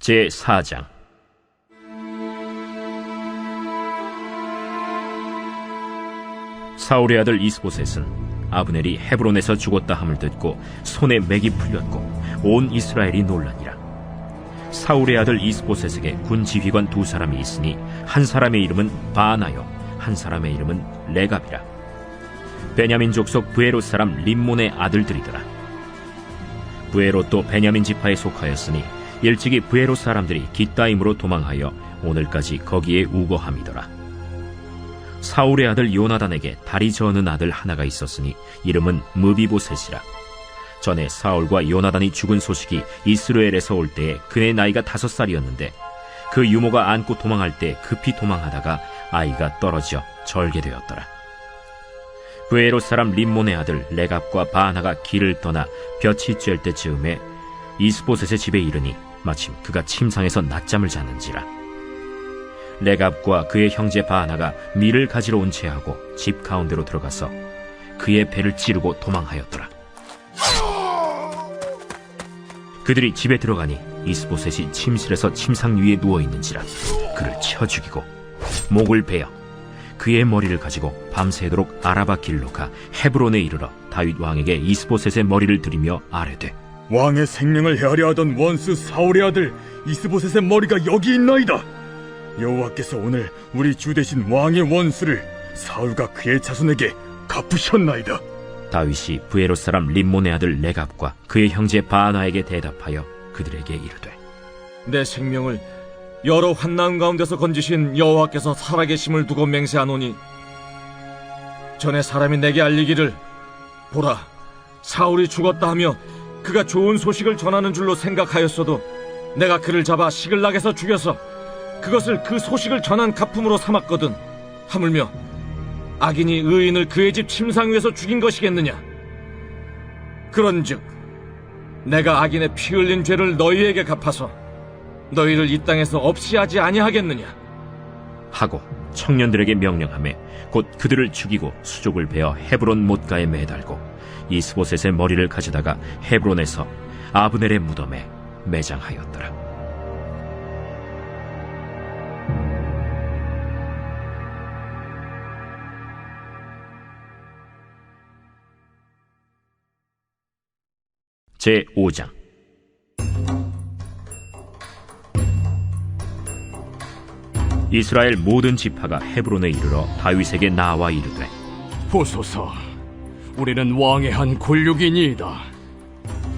제4장. 사울의 아들 이스보셋은 아브넬이 헤브론에서 죽었다 함을 듣고 손에 맥이 풀렸고 온 이스라엘이 놀라니라. 사울의 아들 이스보셋에게 군 지휘관 두 사람이 있으니 한 사람의 이름은 바나요, 한 사람의 이름은 레갑이라. 베냐민 족속 브에롯 사람 림몬의 아들들이더라. 브에롯도 베냐민 지파에 속하였으니 일찍이 브에롯 사람들이 깃다임으로 도망하여 오늘까지 거기에 우거함이더라. 사울의 아들 요나단에게 다리 저는 아들 하나가 있었으니 이름은 므비보셋이라. 전에 사울과 요나단이 죽은 소식이 이스라엘에서 올 때에 그의 나이가 5살이었는데 그 유모가 안고 도망할 때 급히 도망하다가 아이가 떨어져 절게 되었더라. 브에롯 사람 림몬의 아들 레갑과 바나가 길을 떠나 볕이 쬐을 때 즈음에 이스보셋의 집에 이르니 마침 그가 침상에서 낮잠을 자는지라. 레갑과 그의 형제 바나가 밀을 가지러 온 채하고 집 가운데로 들어가서 그의 배를 찌르고 도망하였더라. 그들이 집에 들어가니 이스보셋이 침실에서 침상 위에 누워있는지라. 그를 쳐 죽이고 목을 베어 그의 머리를 가지고 밤새도록 아라바 길로 가 헤브론에 이르러 다윗 왕에게 이스보셋의 머리를 들이며 아뢰되, 왕의 생명을 헤아려 하던 원수 사울의 아들 이스보셋의 머리가 여기 있나이다. 여호와께서 오늘 우리 주 대신 왕의 원수를 사울과 그의 자손에게 갚으셨나이다. 다윗이 브에롯 사람 림몬의 아들 레갑과 그의 형제 바나에게 대답하여 그들에게 이르되, 내 생명을 여러 환난 가운데서 건지신 여호와께서 살아계심을 두고 맹세하노니 전에 사람이 내게 알리기를, 보라, 사울이 죽었다 하며 그가 좋은 소식을 전하는 줄로 생각하였어도 내가 그를 잡아 시글락에서 죽여서 그것을 그 소식을 전한 가품으로 삼았거든. 하물며 악인이 의인을 그의 집 침상 위에서 죽인 것이겠느냐? 그런즉 내가 악인의 피 흘린 죄를 너희에게 갚아서 너희를 이 땅에서 없이 하지 아니하겠느냐? 하고 청년들에게 명령하매 곧 그들을 죽이고 수족을 베어 헤브론 못가에 매달고 이스보셋의 머리를 가져다가 헤브론에서 아브넬의 무덤에 매장하였더라. 제5장. 이스라엘 모든 지파가 헤브론에 이르러 다윗에게 나와 이르되, 보소서, 우리는 왕의 한 권력이니이다.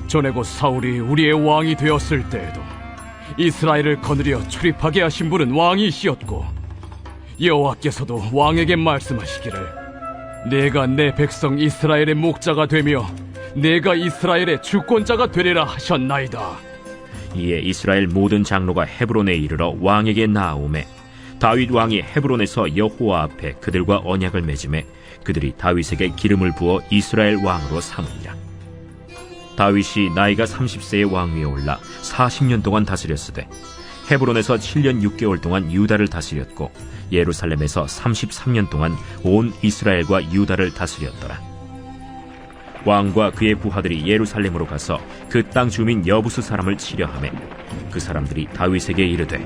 전에 곧 사울이 우리의 왕이 되었을 때에도 이스라엘을 거느려 출입하게 하신 분은 왕이시었고 여호와께서도 왕에게 말씀하시기를, 내가 내 백성 이스라엘의 목자가 되며 내가 이스라엘의 주권자가 되리라 하셨나이다. 이에 이스라엘 모든 장로가 헤브론에 이르러 왕에게 나아오매 다윗 왕이 헤브론에서 여호와 앞에 그들과 언약을 맺음에 그들이 다윗에게 기름을 부어 이스라엘 왕으로 삼으니라. 다윗이 나이가 30세의 왕위에 올라 40년 동안 다스렸으되 헤브론에서 7년 6개월 동안 유다를 다스렸고 예루살렘에서 33년 동안 온 이스라엘과 유다를 다스렸더라. 왕과 그의 부하들이 예루살렘으로 가서 그 땅 주민 여부수 사람을 치려하매 그 사람들이 다윗에게 이르되,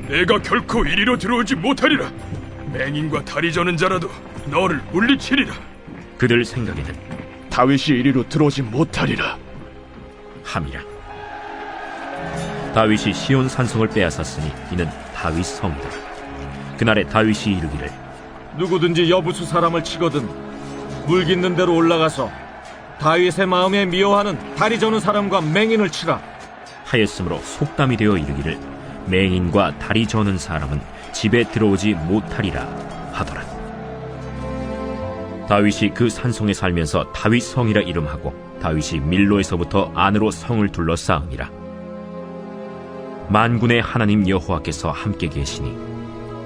내가 결코 이리로 들어오지 못하리라. 맹인과 다리 저는 자라도 너를 물리치리라. 그들 생각에는 다윗이 이리로 들어오지 못하리라 함이라. 다윗이 시온 산성을 빼앗았으니 이는 다윗 성이다. 그날에 다윗이 이르기를, 누구든지 여부수 사람을 치거든 물 깃는 데로 올라가서 다윗의 마음에 미워하는 다리 저는 사람과 맹인을 치라 하였으므로 속담이 되어 이르기를, 맹인과 다리 저는 사람은 집에 들어오지 못하리라 하더라. 다윗이 그 산성에 살면서 다윗 성이라 이름하고 다윗이 밀로에서부터 안으로 성을 둘러싸으니라. 만군의 하나님 여호와께서 함께 계시니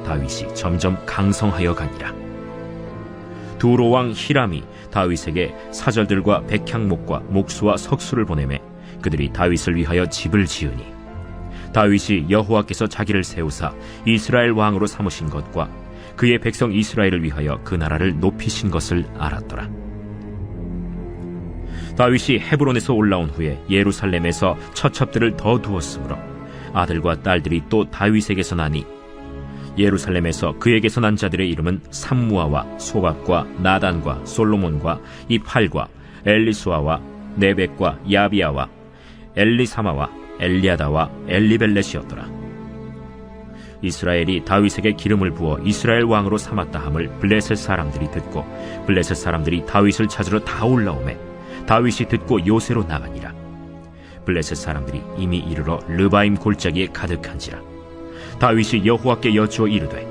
다윗이 점점 강성하여 가니라. 두로 왕 히람이 다윗에게 사절들과 백향목과 목수와 석수를 보내매 그들이 다윗을 위하여 집을 지으니 다윗이 여호와께서 자기를 세우사 이스라엘 왕으로 삼으신 것과 그의 백성 이스라엘을 위하여 그 나라를 높이신 것을 알았더라. 다윗이 헤브론에서 올라온 후에 예루살렘에서 처첩들을 더 두었으므로 아들과 딸들이 또 다윗에게서 나니 예루살렘에서 그에게서 난 자들의 이름은 삼무아와 소각과 나단과 솔로몬과 이팔과 엘리수아와 네벡과 야비아와 엘리사마와 엘리아다와 엘리벨렛이었더라. 이스라엘이 다윗에게 기름을 부어 이스라엘 왕으로 삼았다 함을 블레셋 사람들이 듣고 블레셋 사람들이 다윗을 찾으러 다 올라오매 다윗이 듣고 요새로 나가니라. 블레셋 사람들이 이미 이르러 르바임 골짜기에 가득한지라. 다윗이 여호와께 여쭈어 이르되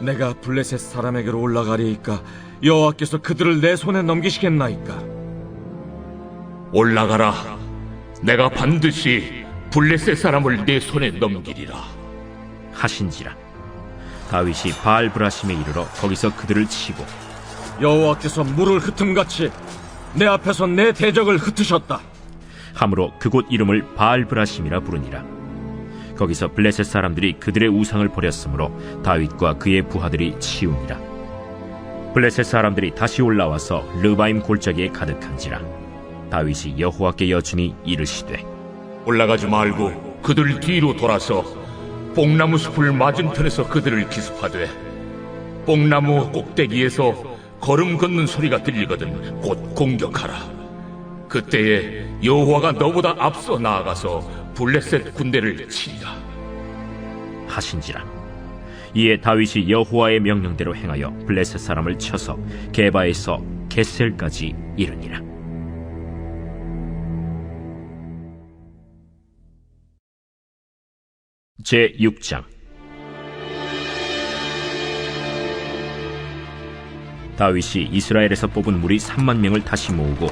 내가 블레셋 사람에게로 올라가리이까 여호와께서 그들을 내 손에 넘기시겠나이까? 올라가라. 내가 반드시 블레셋 사람을 내 손에 넘기리라. 하신지라. 다윗이 바알브라심에 이르러 거기서 그들을 치고 여호와께서 물을 흩음같이 내 앞에서 내 대적을 흩으셨다. 함으로 그곳 이름을 바알브라심이라 부르니라. 거기서 블레셋 사람들이 그들의 우상을 버렸으므로 다윗과 그의 부하들이 치우니라. 블레셋 사람들이 다시 올라와서 르바임 골짜기에 가득한지라. 다윗이 여호와께 여쭈니 이르시되 올라가지 말고 그들 뒤로 돌아서 뽕나무 숲을 맞은편에서 그들을 기습하되 뽕나무 꼭대기에서 걸음 걷는 소리가 들리거든 곧 공격하라. 그때에 여호와가 너보다 앞서 나아가서 블레셋 군대를 치리라. 하신지라. 이에 다윗이 여호와의 명령대로 행하여 블레셋 사람을 쳐서 게바에서 겟셀까지 이르니라. 제6장. 다윗이 이스라엘에서 뽑은 무리 3만 명을 다시 모으고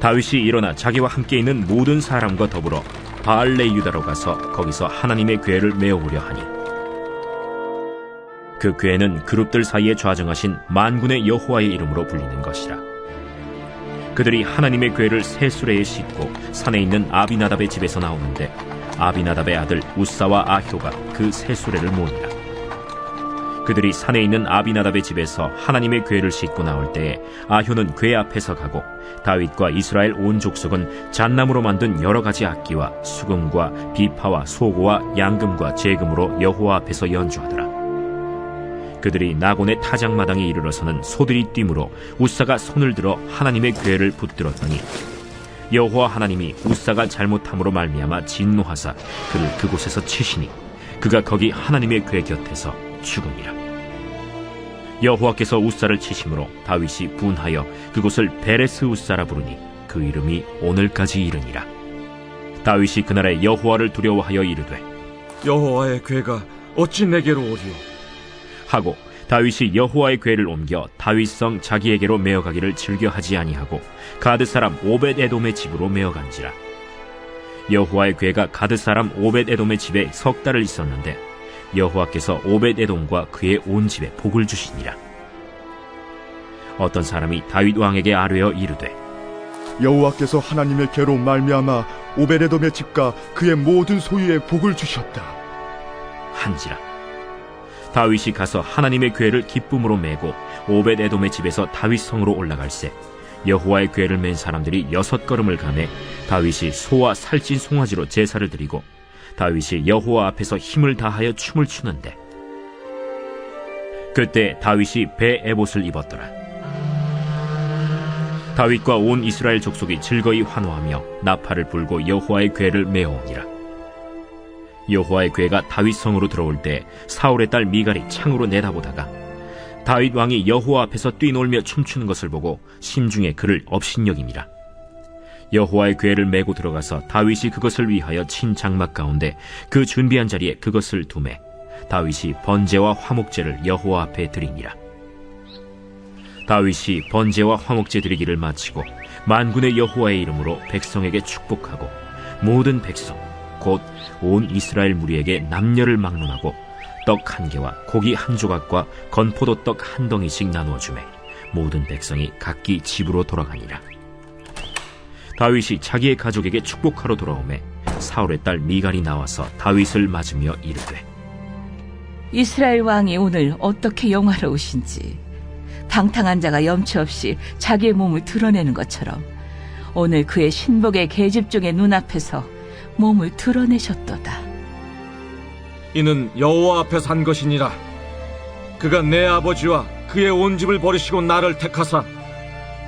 다윗이 일어나 자기와 함께 있는 모든 사람과 더불어 바알레 유다로 가서 거기서 하나님의 궤를 메어오려 하니 그 궤는 그룹들 사이에 좌정하신 만군의 여호와의 이름으로 불리는 것이라. 그들이 하나님의 궤를 새 수레에 싣고 산에 있는 아비나답의 집에서 나오는데 아비나답의 아들 우사와 아효가 그 새 수레를 모으니라. 그들이 산에 있는 아비나답의 집에서 하나님의 궤를 싣고 나올 때에 아효는 궤 앞에서 가고 다윗과 이스라엘 온 족속은 잣나무로 만든 여러 가지 악기와 수금과 비파와 소고와 양금과 제금으로 여호와 앞에서 연주하더라. 그들이 나곤의 타작마당에 이르러서는 소들이 뛰므로 우사가 손을 들어 하나님의 궤를 붙들었더니 여호와 하나님이 우사가 잘못함으로 말미암아 진노하사 그를 그곳에서 치시니 그가 거기 하나님의 궤 곁에서 죽으니라. 여호와께서 우사를 치심으로 다윗이 분하여 그곳을 베레스 우사라 부르니 그 이름이 오늘까지 이르니라. 다윗이 그날에 여호와를 두려워하여 이르되 여호와의 궤가 어찌 내게로 오리오? 하고 다윗이 여호와의 궤를 옮겨 다윗성 자기에게로 메어가기를 즐겨하지 아니하고 가드 사람 오벳 에돔의 집으로 메어간지라. 여호와의 궤가 가드 사람 오벳 에돔의 집에 석 달을 있었는데 여호와께서 오벳 에돔과 그의 온 집에 복을 주시니라. 어떤 사람이 다윗 왕에게 아뢰어 이르되 여호와께서 하나님의 궤로 말미암아 오벳에돔의 집과 그의 모든 소유에 복을 주셨다 한지라. 다윗이 가서 하나님의 궤를 기쁨으로 메고 오벳 에돔의 집에서 다윗 성으로 올라갈새 여호와의 궤를 맨 사람들이 6걸음을 가매 다윗이 소와 살찐 송아지로 제사를 드리고 다윗이 여호와 앞에서 힘을 다하여 춤을 추는데 그때 다윗이 배 에봇을 입었더라. 다윗과 온 이스라엘 족속이 즐거이 환호하며 나팔을 불고 여호와의 궤를 메어오니라. 여호와의 궤가 다윗 성으로 들어올 때 사울의 딸 미갈이 창으로 내다보다가 다윗 왕이 여호와 앞에서 뛰놀며 춤추는 것을 보고 심중에 그를 업신여김이라. 여호와의 궤를 메고 들어가서 다윗이 그것을 위하여 친 장막 가운데 그 준비한 자리에 그것을 두매 다윗이 번제와 화목제를 여호와 앞에 드리니라. 다윗이 번제와 화목제 드리기를 마치고 만군의 여호와의 이름으로 백성에게 축복하고 모든 백성 곧 온 이스라엘 무리에게 남녀를 막론하고 떡 1개와 고기 1조각과 건포도 떡 1덩이씩 나누어 주매 모든 백성이 각기 집으로 돌아가니라. 다윗이 자기의 가족에게 축복하러 돌아오매 사울의 딸 미갈이 나와서 다윗을 맞으며 이르되 이스라엘 왕이 오늘 어떻게 영화로우신지 방탕한 자가 염치 없이 자기의 몸을 드러내는 것처럼 오늘 그의 신복의 계집종의 눈앞에서 몸을 드러내셨도다. 이는 여호와 앞에 산 것이니라. 그가 내 아버지와 그의 온 집을 버리시고 나를 택하사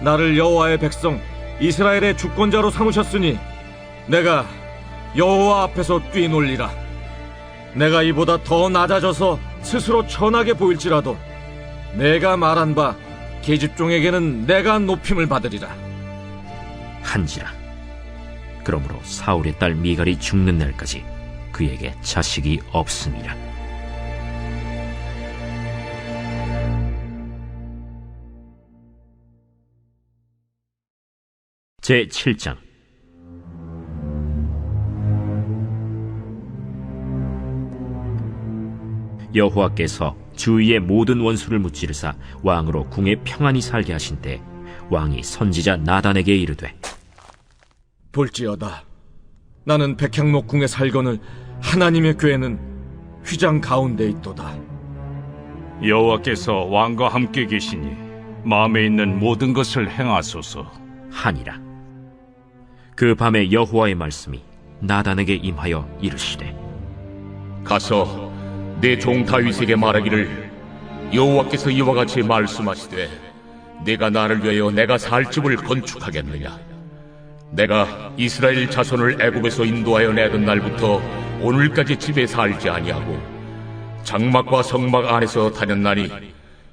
나를 여호와의 백성 이스라엘의 주권자로 삼으셨으니 내가 여호와 앞에서 뛰놀리라. 내가 이보다 더 낮아져서 스스로 천하게 보일지라도 내가 말한 바 계집종에게는 내가 높임을 받으리라. 한지라. 그러므로 사울의 딸 미갈이 죽는 날까지 그에게 자식이 없으니라. 제 7장. 여호와께서 주위의 모든 원수를 무찌르사 왕으로 궁에 평안히 살게 하신 때 왕이 선지자 나단에게 이르되, 볼지어다, 나는 백향목 궁에 살거늘 하나님의 궤는 휘장 가운데 있도다. 여호와께서 왕과 함께 계시니 마음에 있는 모든 것을 행하소서 하니라. 그 밤에 여호와의 말씀이 나단에게 임하여 이르시되, 가서 내 종 다윗에게 말하기를 여호와께서 이와 같이 말씀하시되 내가 나를 위하여 내가 살 집을 건축하겠느냐. 내가 이스라엘 자손을 애굽에서 인도하여 내던 날부터 오늘까지 집에 살지 아니하고 장막과 성막 안에서 다녔나니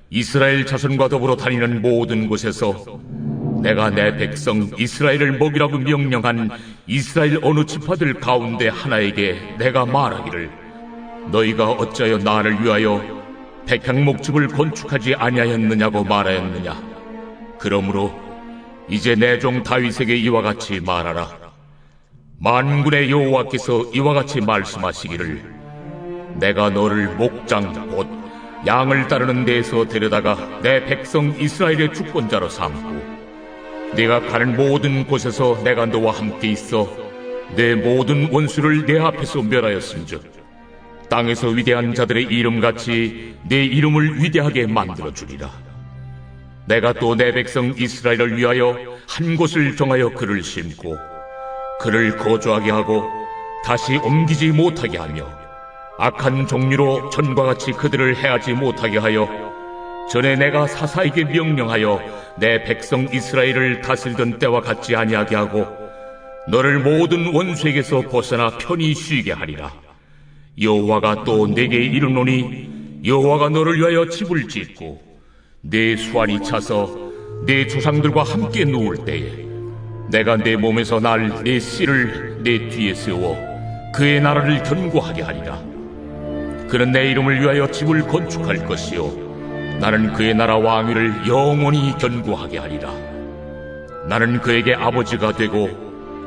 이스라엘 자손과 더불어 다니는 모든 곳에서 내가 내 백성 이스라엘을 먹이라고 명령한 이스라엘 어느 지파들 가운데 하나에게 내가 말하기를 너희가 어찌하여 나를 위하여 백향목집을 건축하지 아니하였느냐고 말하였느냐. 그러므로 이제 내 종 다윗에게 이와 같이 말하라. 만군의 여호와께서 이와 같이 말씀하시기를 내가 너를 목장 곧 양을 따르는 데에서 데려다가 내 백성 이스라엘의 주권자로 삼고 네가 가는 모든 곳에서 내가 너와 함께 있어 내 모든 원수를 내 앞에서 멸하였음즉 땅에서 위대한 자들의 이름같이 내 이름을 위대하게 만들어주리라. 내가 또 내 백성 이스라엘을 위하여 한 곳을 정하여 그를 심고 그를 거주하게 하고 다시 옮기지 못하게 하며 악한 종류로 전과 같이 그들을 해하지 못하게 하여 전에 내가 사사에게 명령하여 내 백성 이스라엘을 다스리던 때와 같지 아니하게 하고 너를 모든 원수에게서 벗어나 편히 쉬게 하리라. 여호와가 또 내게 이르노니 여호와가 너를 위하여 집을 짓고 내 수완이 차서 내 조상들과 함께 누울 때에 내가 내 몸에서 날 내 씨를 내 뒤에 세워 그의 나라를 견고하게 하리라. 그는 내 이름을 위하여 집을 건축할 것이요 나는 그의 나라 왕위를 영원히 견고하게 하리라. 나는 그에게 아버지가 되고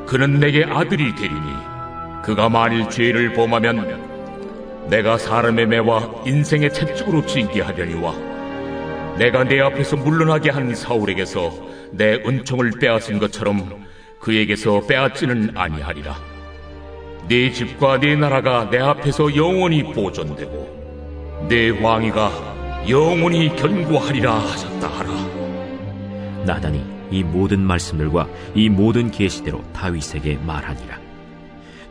그는 내게 아들이 되리니 그가 만일 죄를 범하면 내가 사람의 매와 인생의 채찍으로 징계하려니와 내가 내 앞에서 물러나게 한 사울에게서 내 은총을 빼앗은 것처럼 그에게서 빼앗지는 아니하리라. 네 집과 네 나라가 내 앞에서 영원히 보존되고 내 왕위가 영원히 견고하리라 하셨다 하라. 나단이 이 모든 말씀들과 이 모든 계시대로 다윗에게 말하니라.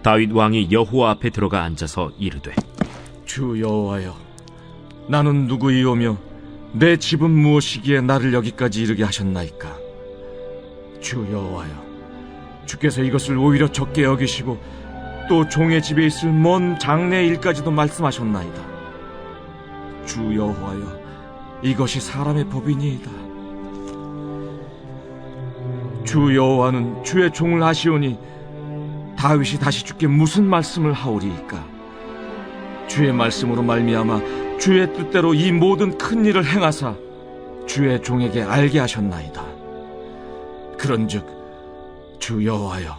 다윗 왕이 여호와 앞에 들어가 앉아서 이르되, 주 여호와여, 나는 누구이오며 내 집은 무엇이기에 나를 여기까지 이르게 하셨나이까. 주 여호와여, 주께서 이것을 오히려 적게 여기시고 또 종의 집에 있을 먼 장래 일까지도 말씀하셨나이다. 주 여호와여, 이것이 사람의 법이니이다. 주 여호와는 주의 종을 아시오니 다윗이 다시 주께 무슨 말씀을 하오리이까. 주의 말씀으로 말미암아 주의 뜻대로 이 모든 큰 일을 행하사 주의 종에게 알게 하셨나이다. 그런즉 주 여호와여,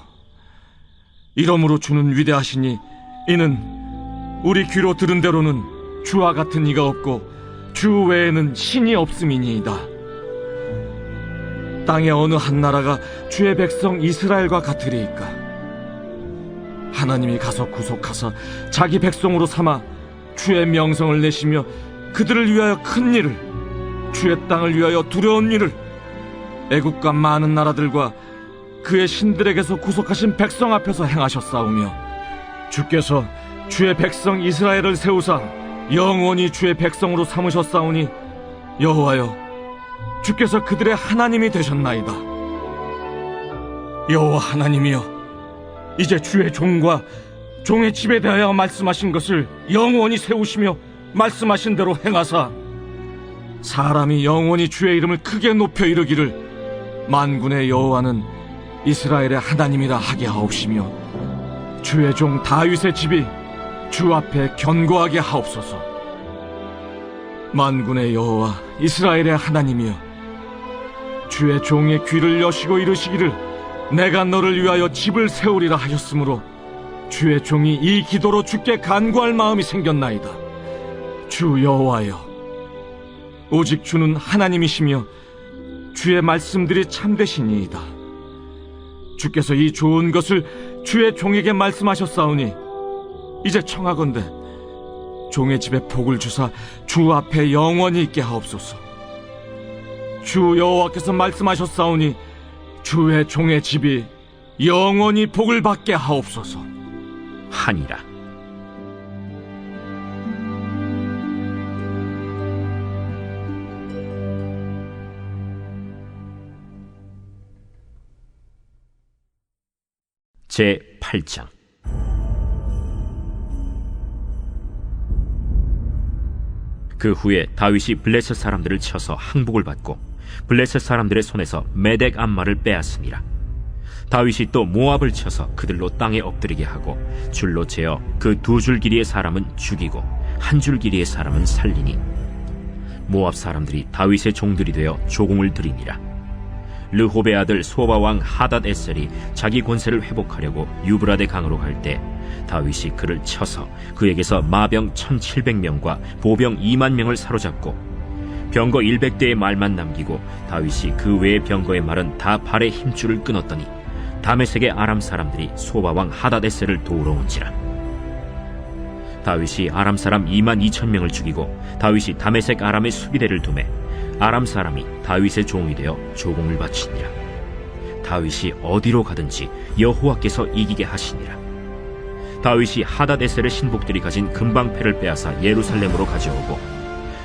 이러므로 주는 위대하시니 이는 우리 귀로 들은 대로는 주와 같은 이가 없고 주 외에는 신이 없음이니이다. 땅의 어느 한 나라가 주의 백성 이스라엘과 같으리이까. 하나님이 가서 구속하사 자기 백성으로 삼아 주의 명성을 내시며 그들을 위하여 큰 일을, 주의 땅을 위하여 두려운 일을 애국과 많은 나라들과 그의 신들에게서 구속하신 백성 앞에서 행하셨사오며 주께서 주의 백성 이스라엘을 세우사 영원히 주의 백성으로 삼으셨사오니 여호와여, 주께서 그들의 하나님이 되셨나이다. 여호와 하나님이여, 이제 주의 종과 종의 집에 대하여 말씀하신 것을 영원히 세우시며 말씀하신 대로 행하사 사람이 영원히 주의 이름을 크게 높여 이르기를 만군의 여호와는 이스라엘의 하나님이라 하게 하옵시며 주의 종 다윗의 집이 주 앞에 견고하게 하옵소서. 만군의 여호와 이스라엘의 하나님이여, 주의 종의 귀를 여시고 이르시기를 내가 너를 위하여 집을 세우리라 하셨으므로 주의 종이 이 기도로 주께 간구할 마음이 생겼나이다. 주 여호와여, 오직 주는 하나님이시며 주의 말씀들이 참되시니이다. 주께서 이 좋은 것을 주의 종에게 말씀하셨사오니 이제 청하건대 종의 집에 복을 주사 주 앞에 영원히 있게 하옵소서. 주 여호와께서 말씀하셨사오니 주의 종의 집이 영원히 복을 받게 하옵소서 하니라. 제 8장. 그 후에 다윗이 블레셋 사람들을 쳐서 항복을 받고 블레셋 사람들의 손에서 메덱 암마를 빼앗으니라. 다윗이 또 모압을 쳐서 그들로 땅에 엎드리게 하고 줄로 재어 그 2줄 길이의 사람은 죽이고 1줄 길이의 사람은 살리니 모압 사람들이 다윗의 종들이 되어 조공을 드리니라. 르홉의 아들 소바 왕 하닷 에셀이 자기 권세를 회복하려고 유브라데 강으로 갈 때 다윗이 그를 쳐서 그에게서 마병 1700명과 보병 2만 명을 사로잡고 병거 100대의 말만 남기고 다윗이 그 외의 병거의 말은 다 발의 힘줄을 끊었더니 다메섹의 아람 사람들이 소바 왕 하닷 에셀을 도우러 온지라. 다윗이 아람 사람 2만 2천 명을 죽이고 다윗이 다메섹 아람의 수비대를 두매 아람 사람이 다윗의 종이 되어 조공을 바치니라. 다윗이 어디로 가든지 여호와께서 이기게 하시니라. 다윗이 하닷 에셀의 신복들이 가진 금방패를 빼앗아 예루살렘으로 가져오고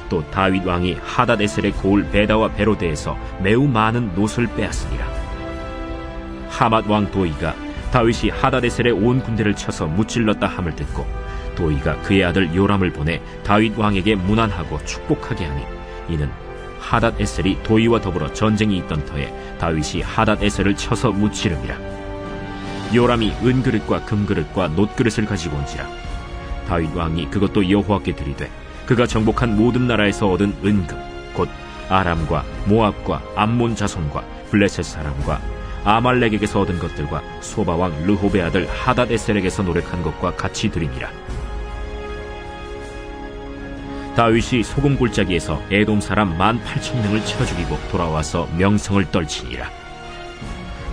또 다윗 왕이 하닷 에셀의 고을 베다와 베로데에서 매우 많은 놋을 빼앗으니라. 하맛 왕 도이가 다윗이 하닷 에셀의 온 군대를 쳐서 무찔렀다 함을 듣고 도이가 그의 아들 요람을 보내 다윗 왕에게 문안하고 축복하게 하니 이는 하닷 에셀이 도이와 더불어 전쟁이 있던 터에 다윗이 하닷 에셀을 쳐서 무찌름이라. 요람이 은그릇과 금그릇과 놋그릇을 가지고 온지라. 다윗 왕이 그것도 여호와께 드리되 그가 정복한 모든 나라에서 얻은 은금 곧 아람과 모압과 암몬 자손과 블레셋 사람과 아말렉에게서 얻은 것들과 소바왕 르홉의 아들 하닷 에셀에게서 노력한 것과 같이 드리니라. 다윗이 소금 골짜기에서 에돔 사람 18,000명을 쳐 죽이고 돌아와서 명성을 떨치니라.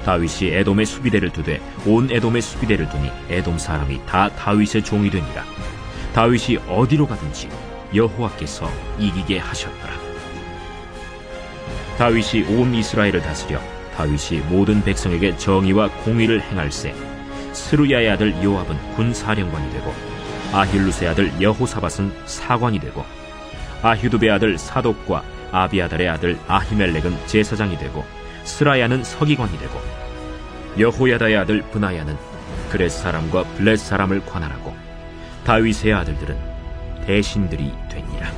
다윗이 에돔의 수비대를 두되 온 에돔의 수비대를 두니 에돔 사람이 다 다윗의 종이 되니라. 다윗이 어디로 가든지 여호와께서 이기게 하셨더라. 다윗이 온 이스라엘을 다스려 다윗이 모든 백성에게 정의와 공의를 행할세 스루야의 아들 요압은 군사령관이 되고 아힐루스의 아들 여호사밧은 사관이 되고 아휴두베의 아들 사독과 아비아달의 아들 아히멜렉은 제사장이 되고 스라야는 서기관이 되고 여호야다의 아들 브나야는 그렛 사람과 블렛 사람을 관할하고 다윗의 아들들은 대신들이 되니라.